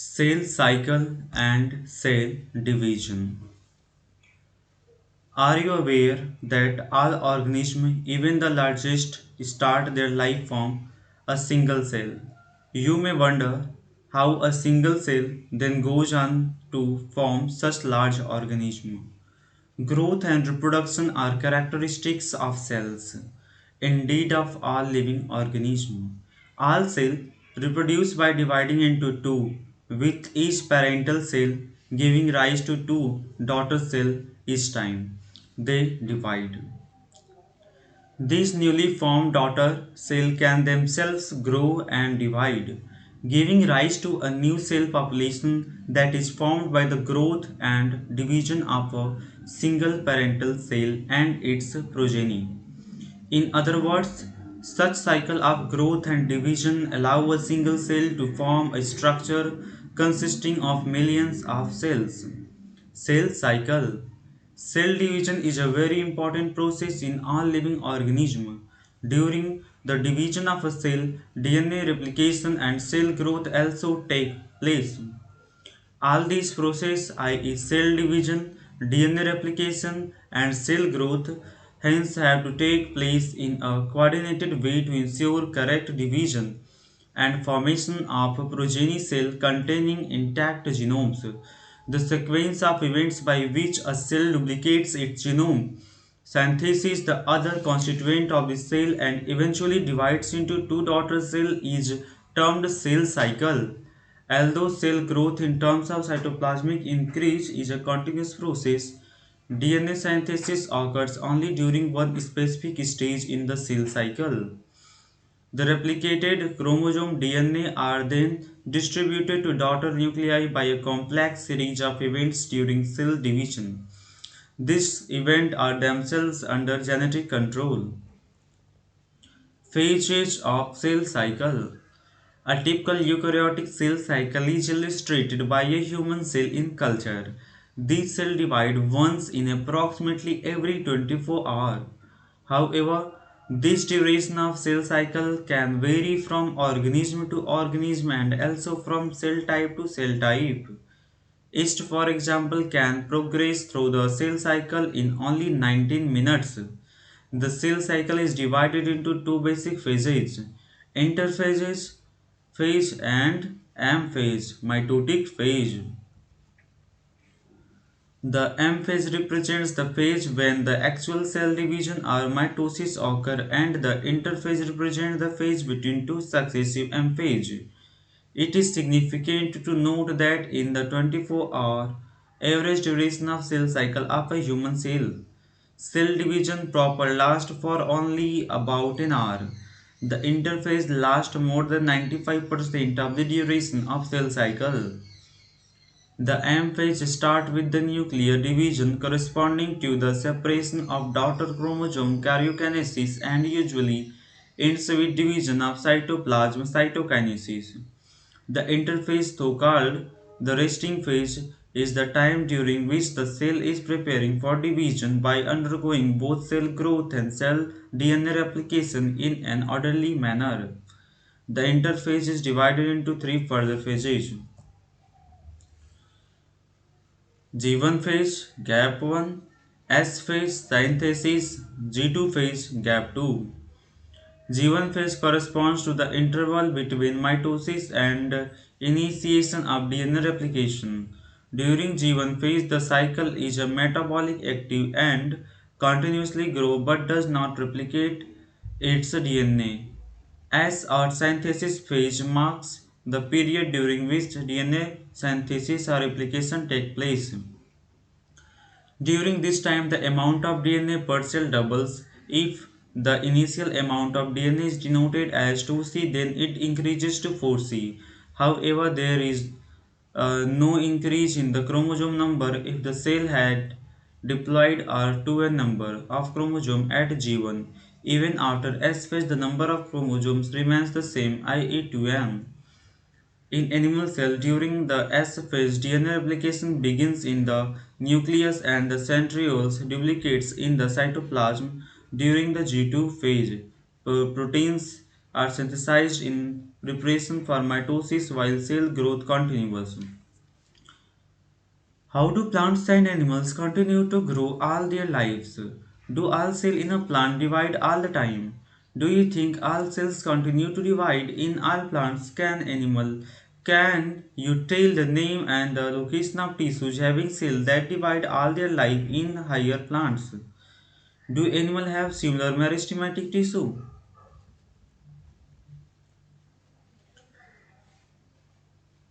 Cell cycle and cell division. Are you aware that all organisms, even the largest, start their life from a single cell? You may wonder how a single cell then goes on to form such large organisms. Growth and reproduction are characteristics of cells, indeed of all living organisms. All cells reproduce by dividing into two, with each parental cell giving rise to two daughter cells each time they divide. These newly formed daughter cells can themselves grow and divide, giving rise to a new cell population that is formed by the growth and division of a single parental cell and its progeny. In other words, such cycle of growth and division allow a single cell to form a structure consisting of millions of cells. Cell cycle. Cell division is a very important process in all living organisms. During the division of a cell, DNA replication and cell growth also take place. All these processes, i.e. cell division, DNA replication and cell growth, hence have to take place in a coordinated way to ensure correct division and formation of a progeny cell containing intact genomes. The sequence of events by which a cell duplicates its genome, synthesis the other constituent of the cell and eventually divides into two daughter cells is termed cell cycle. Although cell growth in terms of cytoplasmic increase is a continuous process, DNA synthesis occurs only during one specific stage in the cell cycle. The replicated chromosome DNA are then distributed to daughter nuclei by a complex series of events during cell division. These events are themselves under genetic control. Phases of cell cycle. A typical eukaryotic cell cycle is illustrated by a human cell in culture. These cells divide once in approximately every 24 hours. However, this duration of cell cycle can vary from organism to organism and also from cell type to cell type. Yeast, for example, can progress through the cell cycle in only 19 minutes. The cell cycle is divided into two basic phases: interphases phase and M phase, mitotic phase. The M phase represents the phase when the actual cell division or mitosis occur and the interphase represents the phase between two successive M phase. It is significant to note that in the 24-hour average duration of cell cycle of a human cell, cell division proper lasts for only about an hour. The interphase lasts more than 95% of the duration of cell cycle. The M phase starts with the nuclear division corresponding to the separation of daughter chromosome karyokinesis and usually ends with division of cytoplasm cytokinesis. The interphase, though called the resting phase, is the time during which the cell is preparing for division by undergoing both cell growth and cell DNA replication in an orderly manner. The interphase is divided into three further phases: G1 phase, gap 1, S phase, synthesis, G2 phase, gap 2. G1 phase corresponds to the interval between mitosis and initiation of DNA replication. During G1 phase, the cycle is a metabolic active and continuously grow but does not replicate its DNA. S or synthesis phase marks the period during which DNA synthesis or replication take place. During this time, the amount of DNA per cell doubles. If the initial amount of DNA is denoted as 2C, then it increases to 4C. However, there is no increase in the chromosome number if the cell had diploid or 2n number of chromosome at G1. Even after S phase, the number of chromosomes remains the same, i.e. 2m. In animal cell, during the S phase, DNA replication begins in the nucleus and the centrioles duplicates in the cytoplasm. During the G2 phase, proteins are synthesized in preparation for mitosis while cell growth continues. How do plants and animals continue to grow all their lives? Do all cells in a plant divide all the time? Do you think all cells continue to divide in all plants? Can you tell the name and the location of tissues having cells that divide all their life in higher plants? Do animals have similar meristematic tissue?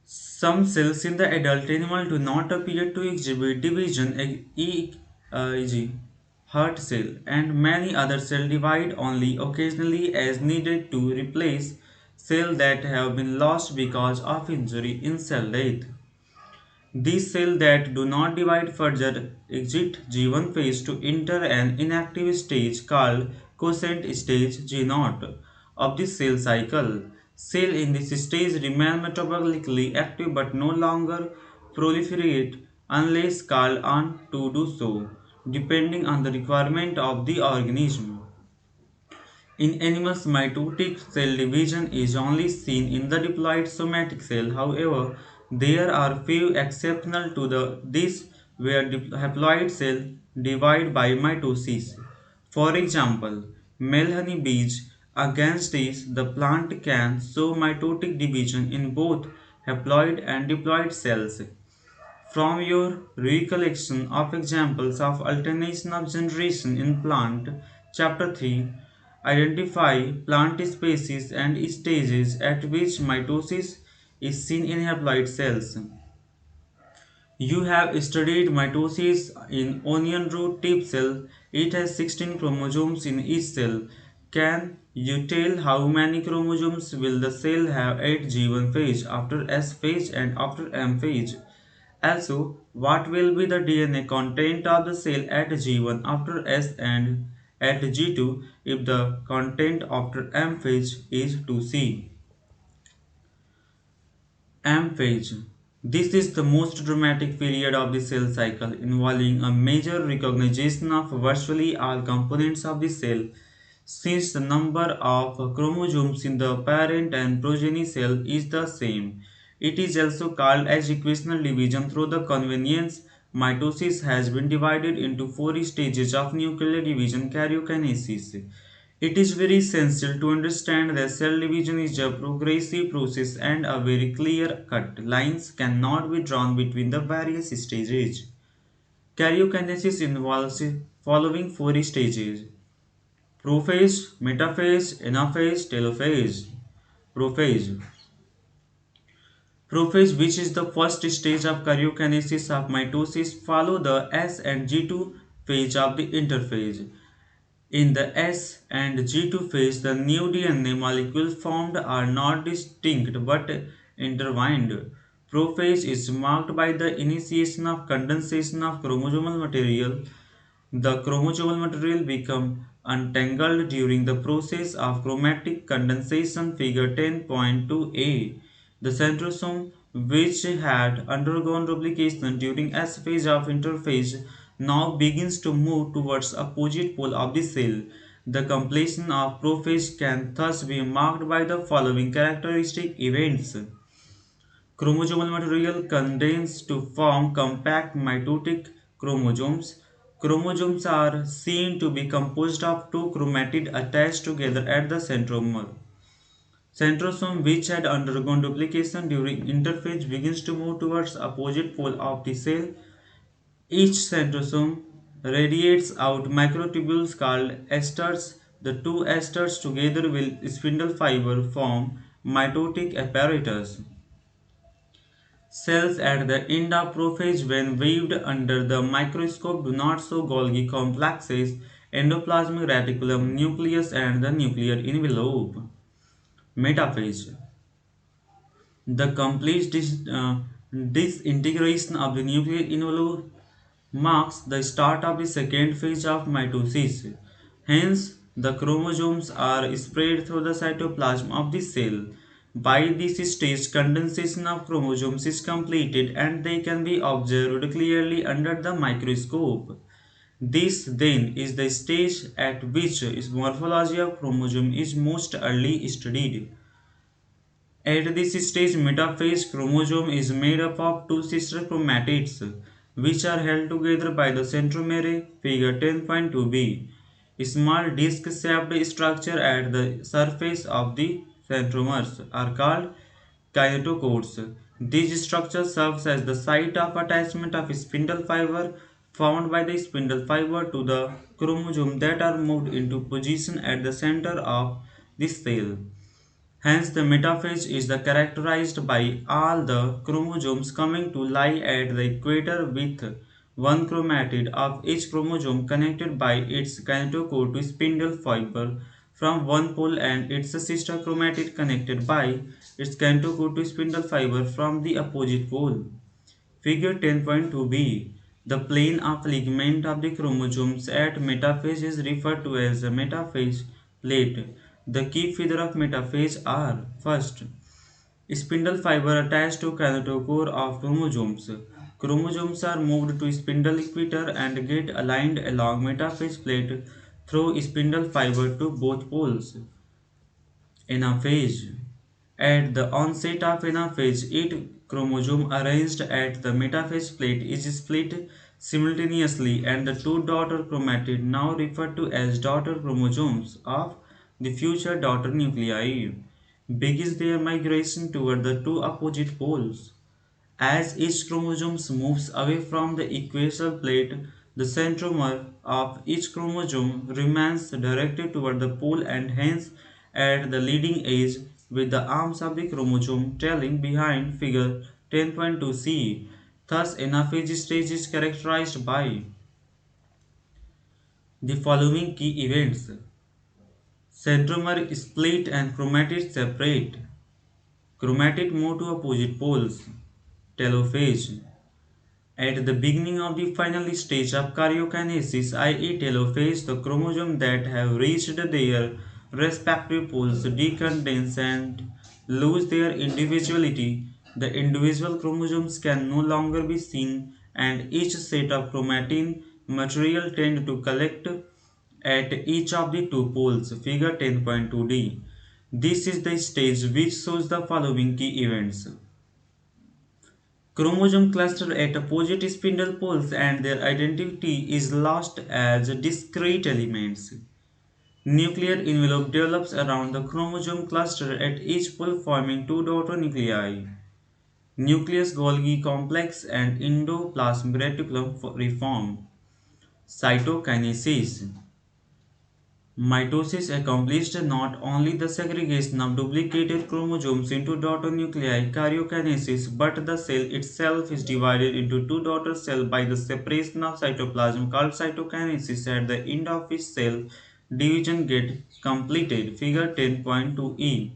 Some cells in the adult animal do not appear to exhibit division, e.g., heart cell, and many other cells divide only occasionally as needed to replace cells that have been lost because of injury in cell death. These cells that do not divide further exit G1 phase to enter an inactive stage called quiescent stage G0 of the cell cycle. Cells in this stage remain metabolically active but no longer proliferate unless called on to do so, depending on the requirement of the organism. In animals, mitotic cell division is only seen in the diploid somatic cell. However, there are few exceptional to this where haploid cells divide by mitosis. For example, male honeybees against this, the plant can show mitotic division in both haploid and diploid cells. From your recollection of examples of alternation of generation in plant, chapter 3, identify plant species and stages at which mitosis is seen in haploid cells. You have studied mitosis in onion root tip cell. It has 16 chromosomes in each cell. Can you tell how many chromosomes will the cell have at G1 phase, after S phase and after M phase? Also, what will be the DNA content of the cell at G1 after S and at G2 if the content after M phase is 2C? M phase. This is the most dramatic period of the cell cycle, involving a major recognition of virtually all components of the cell. Since the number of chromosomes in the parent and progeny cell is the same, it is also called as equational division. Through the convenience, mitosis has been divided into four stages of nuclear division: karyokinesis. It is very essential to understand that cell division is a progressive process and a very clear cut lines cannot be drawn between the various stages. Karyokinesis involves following four stages: prophase, metaphase, anaphase, telophase. Prophase. Prophase, which is the first stage of karyokinesis of mitosis, follow the S and G2 phase of the interphase. In the S and G2 phase, the new DNA molecules formed are not distinct but intertwined. Prophase is marked by the initiation of condensation of chromosomal material. The chromosomal material become untangled during the process of chromatic condensation, figure 10.2a. The centrosome, which had undergone replication during S phase of interphase, now begins to move towards opposite pole of the cell. The completion of prophase can thus be marked by the following characteristic events. Chromosomal material condenses to form compact mitotic chromosomes. Chromosomes are seen to be composed of two chromatids attached together at the centromere. Centrosome, which had undergone duplication during interphase, begins to move towards opposite pole of the cell. Each centrosome radiates out microtubules called esters. The two esters together with spindle fiber form mitotic apparatus. Cells at the end of prophase, when viewed under the microscope, do not show Golgi complexes, endoplasmic reticulum, nucleus, and the nuclear envelope. Metaphase. The complete disintegration of the nuclear envelope marks the start of the second phase of mitosis. Hence, the chromosomes are spread through the cytoplasm of the cell. By this stage, condensation of chromosomes is completed and they can be observed clearly under the microscope. This then is the stage at which morphology of chromosome is most early studied. At this stage, metaphase chromosome is made up of two sister chromatids, which are held together by the centromere, figure 10.2b. Small disc-shaped structure at the surface of the centromeres are called kinetochores. These structures serves as the site of attachment of spindle fiber found by the spindle fiber to the chromosome that are moved into position at the center of the cell. Hence, the metaphase is the characterized by all the chromosomes coming to lie at the equator with one chromatid of each chromosome connected by its kinetochore to spindle fiber from one pole and its sister chromatid connected by its kinetochore to spindle fiber from the opposite pole. Figure 10.2b. The plane of ligament of the chromosomes at metaphase is referred to as a metaphase plate. The key feature of metaphase are: first, spindle fiber attached to kinetochore of chromosomes. Chromosomes are moved to spindle equator and get aligned along metaphase plate through spindle fiber to both poles. Anaphase. At the onset of anaphase, each chromosome arranged at the metaphase plate is split simultaneously, and the two daughter chromatids, now referred to as daughter chromosomes of the future daughter nuclei, begins their migration toward the two opposite poles. As each chromosome moves away from the equatorial plate, the centromer of each chromosome remains directed toward the pole and hence at the leading edge, with the arms of the chromosome trailing behind. Figure 10.2c. Thus, anaphase stage is characterized by the following key events: centromer split and chromatid separate, chromatid move to opposite poles, telophase. At the beginning of the final stage of karyokinesis, i.e. telophase, the chromosomes that have reached their respective poles decondense and lose their individuality. The individual chromosomes can no longer be seen, and each set of chromatin material tend to collect at each of the two poles. Figure 10.2d. This is the stage which shows the following key events: chromosome cluster at opposite spindle poles and their identity is lost as discrete elements. Nuclear envelope develops around the chromosome cluster at each pole, forming two daughter nuclei. Nucleus Golgi complex and endoplasmic reticulum reform. Cytokinesis. Mitosis accomplished not only the segregation of duplicated chromosomes into daughter nuclei karyokinesis, but the cell itself is divided into two daughter cells by the separation of cytoplasm called cytokinesis, at the end of which cell division get completed. Figure 10.2e.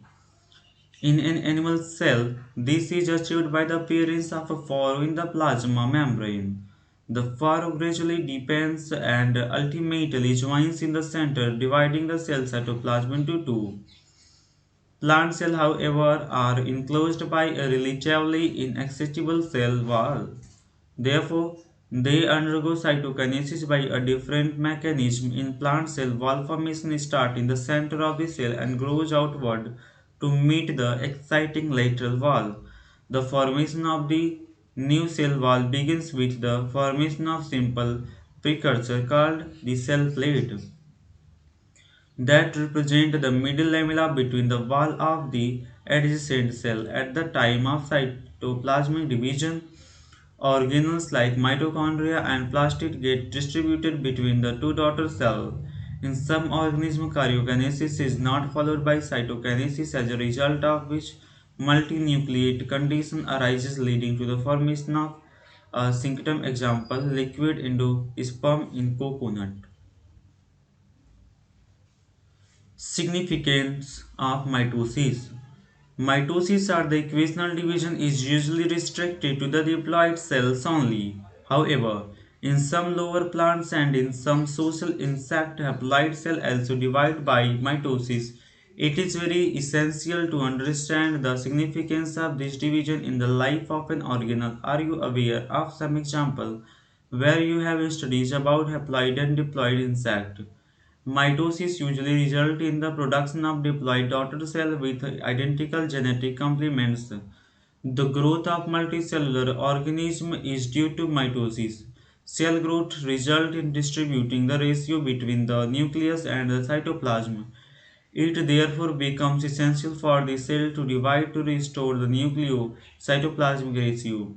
In an animal cell, this is achieved by the appearance of a furrow in the plasma membrane. The furrow gradually deepens and ultimately joins in the center, dividing the cell cytoplasm into two. Plant cells, however, are enclosed by a relatively inaccessible cell wall. Therefore, they undergo cytokinesis by a different mechanism. In plant cell, wall formation starts in the center of the cell and grows outward to meet the exciting lateral wall. The formation of the new cell wall begins with the formation of simple precursor called the cell plate that represent the middle lamella between the wall of the adjacent cell. At the time of cytoplasmic division, organelles like mitochondria and plastid get distributed between the two daughter cells. In some organisms, karyokinesis is not followed by cytokinesis, as a result of which multinucleate condition arises, leading to the formation of a symptom, example liquid endosperm in coconut. Significance of mitosis. Mitosis or the equational division is usually restricted to the diploid cells only. However, in some lower plants and in some social insect, haploid cells also divide by mitosis. It is very essential to understand the significance of this division in the life of an organelle. Are you aware of some example where you have studies about haploid and diploid insect? Mitosis usually results in the production of diploid daughter cell with identical genetic complements. The growth of multicellular organism is due to mitosis. Cell growth results in distributing the ratio between the nucleus and the cytoplasm. It therefore becomes essential for the cell to divide to restore the nucleo-cytoplasmic ratio.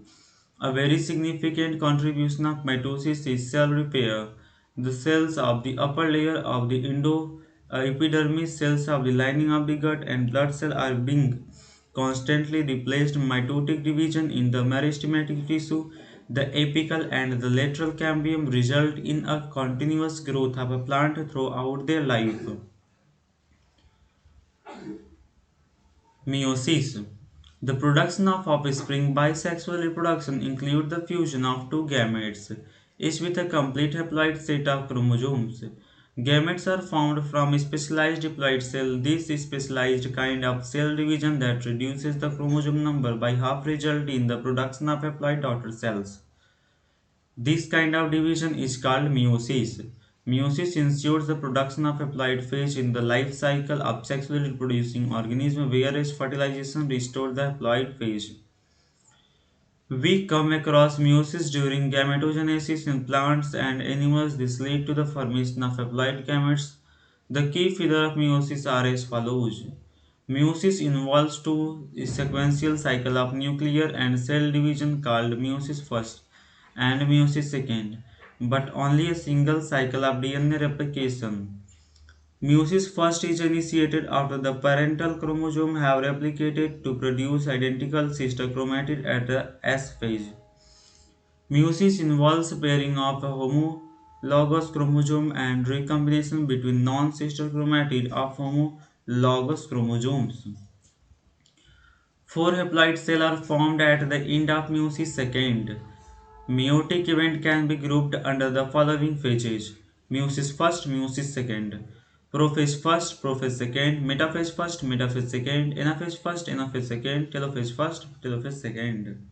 A very significant contribution of mitosis is cell repair. The cells of the upper layer of the endoepidermis, cells of the lining of the gut, and blood cell are being constantly replaced. Mitotic division in the meristematic tissue, the apical and the lateral cambium result in a continuous growth of a plant throughout their life. Meiosis. The production of offspring by sexual reproduction include the fusion of two gametes, each with a complete haploid set of chromosomes. Gametes are formed from specialized diploid cell. This specialized kind of cell division that reduces the chromosome number by half result in the production of haploid daughter cells. This kind of division is called meiosis. Meiosis ensures the production of haploid phase in the life cycle of sexually reproducing organism, whereas fertilization restores the haploid phase. We come across meiosis during gametogenesis in plants and animals. This leads to the formation of haploid gametes. The key features of meiosis are as follows. Meiosis involves two sequential cycles of nuclear and cell division called meiosis first and meiosis second, but only a single cycle of DNA replication. Meiosis first is initiated after the parental chromosome have replicated to produce identical sister chromatid at the S phase. Meiosis involves pairing of a homologous chromosome and recombination between non-sister chromatid of homologous chromosomes. Four haploid cells are formed at the end of meiosis second. Meiotic event can be grouped under the following phases: meiosis first, meiosis second, prophase first, prophase second, metaphase first, metaphase second, anaphase first, anaphase second, telophase first, telophase second.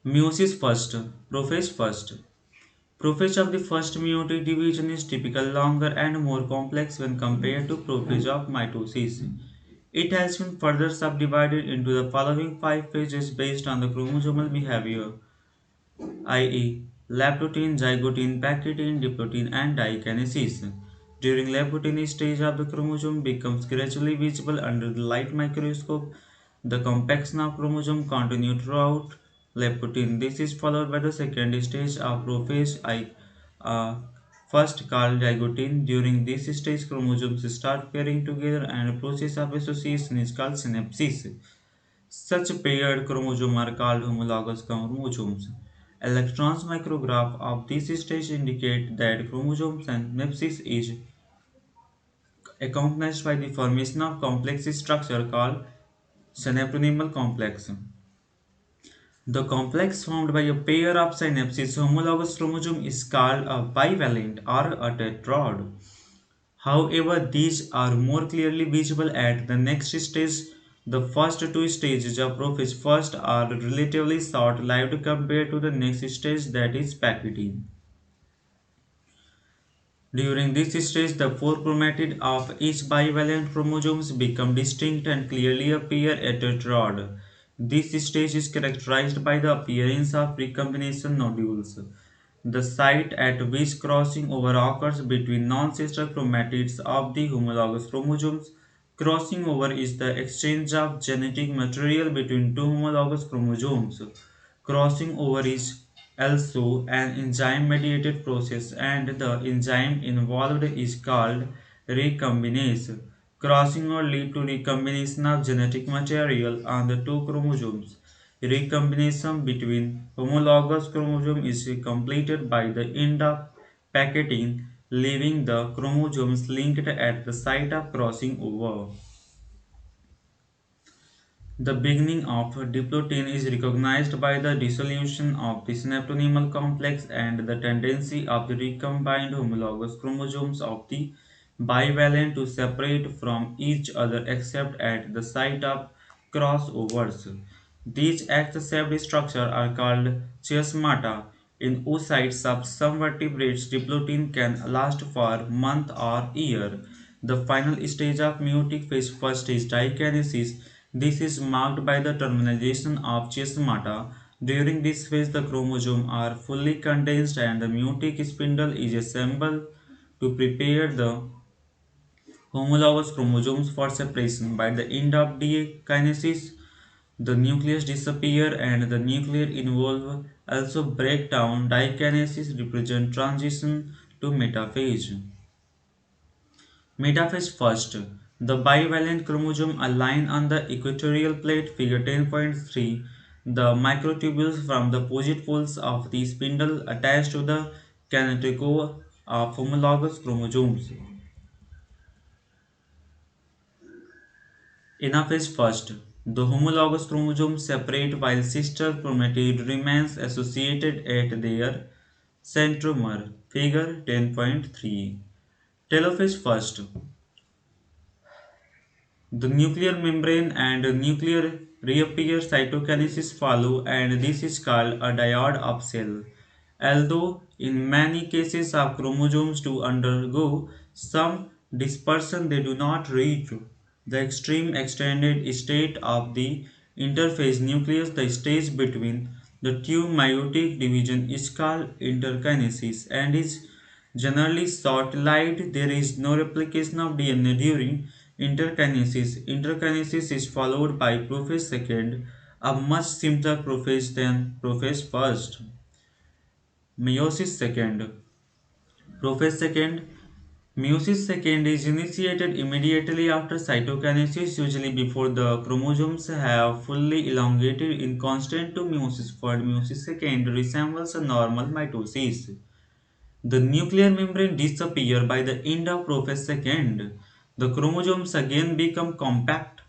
Meiosis first, prophase first. Prophase of the first meiotic division is typically longer and more complex when compared to prophase of mitosis. It has been further subdivided into the following five phases based on the chromosomal behavior, i.e., lactotin, zygotin, bactetin, diplotin, and dikinesis. During Laptotin stage of the chromosome becomes gradually visible under the light microscope. The compaction of chromosome continues throughout Laptotin. This is followed by the second stage of prophase, uh, first called zygotin. During this stage, chromosomes start pairing together and a process of association is called synapsis. Such paired chromosomes are called homologous chromosomes. Electrons micrograph of this stage indicate that chromosome synapsis is accompanied by the formation of complex structure called synaptonymal complex. The complex formed by a pair of synapses homologous chromosome is called a bivalent or a tetrad. However, these are more clearly visible at the next stage. The first two stages of prophase first are relatively short-lived compared to the next stage, that is packaging. During this stage, the four chromatid of each bivalent chromosomes become distinct and clearly appear at a tetrad. This stage is characterized by the appearance of recombination nodules, the site at which crossing over occurs between non-sister chromatids of the homologous chromosomes. Crossing over is the exchange of genetic material between two homologous chromosomes. Crossing over is also an enzyme-mediated process, and the enzyme involved is called recombinase. Crossing over leads to recombination of genetic material on the two chromosomes. Recombination between homologous chromosomes is completed by the end of packaging, leaving the chromosomes linked at the site of crossing over. The beginning of diplotin is recognized by the dissolution of the synaptonymal complex and the tendency of the recombined homologous chromosomes of the bivalent to separate from each other except at the site of crossovers. These accept structures are called chiasmata. In oocytes of some vertebrates, diplotin can last for month or year. The final stage of meiotic phase first is dikinesis. This is marked by the terminalization of chiasmata. During this phase, the chromosomes are fully condensed and the meiotic spindle is assembled to prepare the homologous chromosomes for separation. By the end of dikinesis, the nucleus disappear and the nuclear involve also break down. Dikinesis represent transition to metaphase. Metaphase first. The bivalent chromosome align on the equatorial plate figure 10.3. The microtubules from the opposite poles of the spindle attached to the kinetochore of homologous chromosomes. Anaphase first. The homologous chromosomes separate while sister chromatid remains associated at their centromer. Figure 10.3. Telophase first. The nuclear membrane and nuclear reappear cytokinesis follow and this is called a diode of cell. Although in many cases of chromosomes to undergo some dispersion they do not reach the extreme extended state of the interphase nucleus. The stage between the two meiotic division is called interkinesis and is generally short-lived. There is no replication of DNA during interkinesis. Interkinesis is followed by prophase second, a much simpler prophase than prophase first. Meiosis second. Prophase second. Meiosis second is initiated immediately after cytokinesis, usually before the chromosomes have fully elongated. In contrast to meiosis first, meiosis second resembles a normal mitosis. The nuclear membrane disappears by the end of prophase second. The chromosomes again become compact.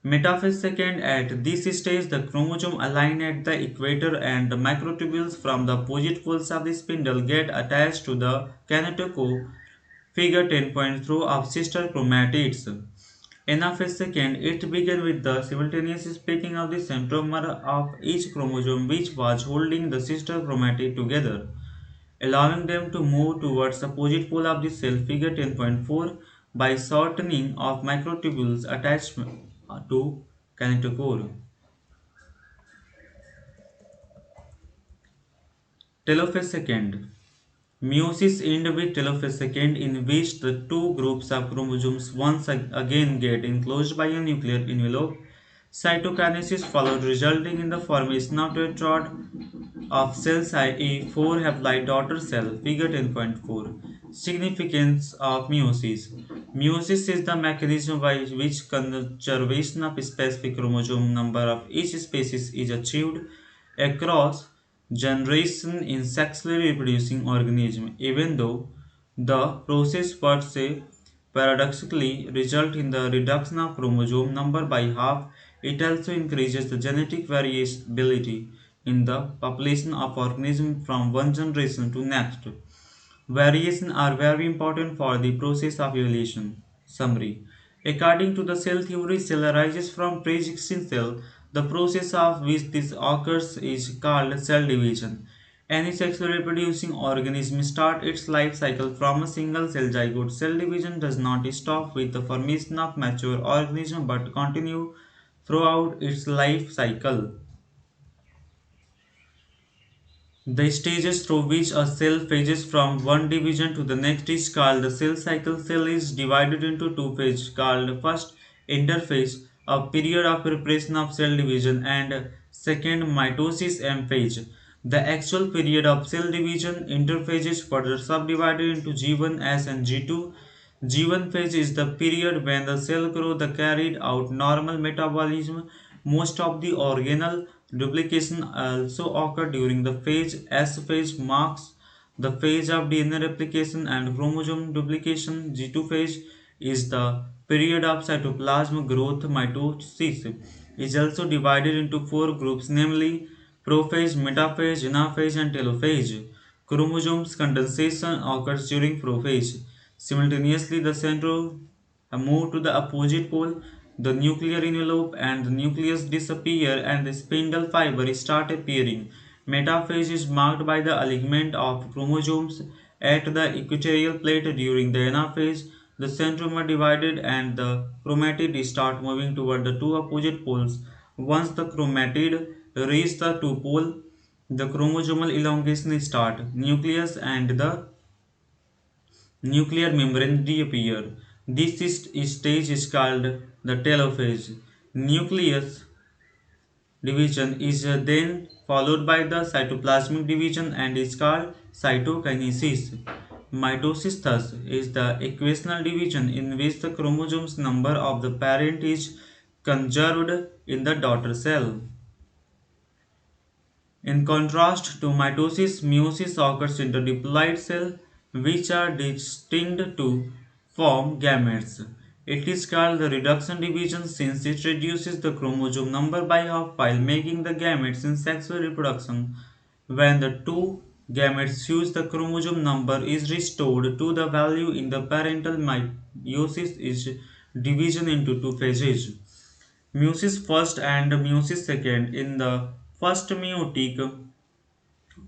Metaphase second. At this stage, the chromosome align at the equator and the microtubules from the opposite poles of the spindle get attached to the kinetochore. Figure 10.3 of sister chromatids. Anaphase second. It began with the simultaneous splitting of the centromer of each chromosome which was holding the sister chromatid together, allowing them to move towards the opposite pole of the cell. Figure 10.4. By shortening of microtubules attached to kinetochore. Telophase second. Meiosis ends with telophase second, in which the two groups of chromosomes once again get enclosed by a nuclear envelope. Cytokinesis followed, resulting in the formation of tetrad of cells, i.e., 4 haploid daughter cell. Figure 10.4. Significance of meiosis. Meiosis is the mechanism by which conservation of specific chromosome number of each species is achieved across generation in sexually reproducing organism. Even though the process per se paradoxically result in the reduction of chromosome number by half, it also increases the genetic variability in the population of organisms from one generation to next. Variations are very important for the process of evolution. Summary. According to the cell theory, cell arises from pre-existing cell. The process of which this occurs is called cell division. Any sexually reproducing organism starts its life cycle from a single cell zygote. Cell division does not stop with the formation of mature organism but continue throughout its life cycle. The stages through which a cell phases from one division to the next is called the cell cycle. Cell is divided into two phases called first interphase, a period of preparation of cell division, and second mitosis M phase. The actual period of cell division interphase is further subdivided into G1, S and G2. G1 phase is the period when the cell grows the carried out normal metabolism. Most of the organelle duplication also occur during the phase. S phase marks the phase of DNA replication and chromosome duplication. G2 phase is the period of cytoplasm growth. Mitosis is also divided into four groups, namely prophase, metaphase, anaphase, and telophase. Chromosomes condensation occurs during prophase. Simultaneously, the centromere move to the opposite pole, the nuclear envelope and the nucleus disappear, and the spindle fiber start appearing. Metaphase is marked by the alignment of chromosomes at the equatorial plate during the anaphase. The centrome are divided and the chromatid start moving toward the two opposite poles. Once the chromatid reach the two pole, the chromosomal elongation start. Nucleus and the nuclear membrane reappear. This stage is called the telophase. Nucleus division is then followed by the cytoplasmic division and is called cytokinesis. Mitosis, thus, is the equational division in which the chromosomes number of the parent is conserved in the daughter cell. In contrast to mitosis, meiosis occurs in the diploid cell, which are destined to form gametes. It is called the reduction division since it reduces the chromosome number by half while making the gametes in sexual reproduction. When the two gametes fuse, the chromosome number is restored to the value in the parental meiosis is division into two phases. Meiosis first and meiosis second. In the first meiotic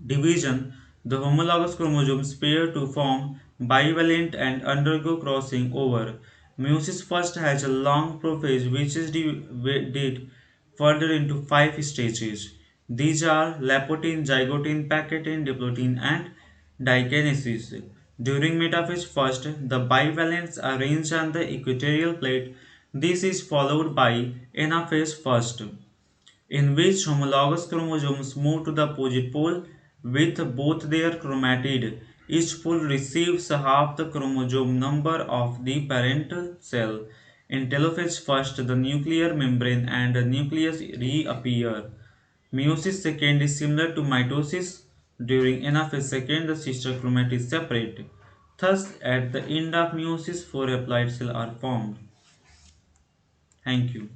division, the homologous chromosomes pair to form bivalent and undergo crossing over. Meiosis first has a long prophase which is divided further into five stages. These are Lapotin, Zygotin, Pacatin, Diplotin, and Dikinesis. During metaphase first, the bivalents are arranged on the equatorial plate. This is followed by anaphase first, in which homologous chromosomes move to the opposite pole with both their chromatid. Each pole receives half the chromosome number of the parental cell. In telophase first, the nuclear membrane and the nucleus reappear. Meiosis second is similar to mitosis. During anaphase second, the sister chromatids separate. Thus, at the end of meiosis, four haploid cells are formed. Thank you.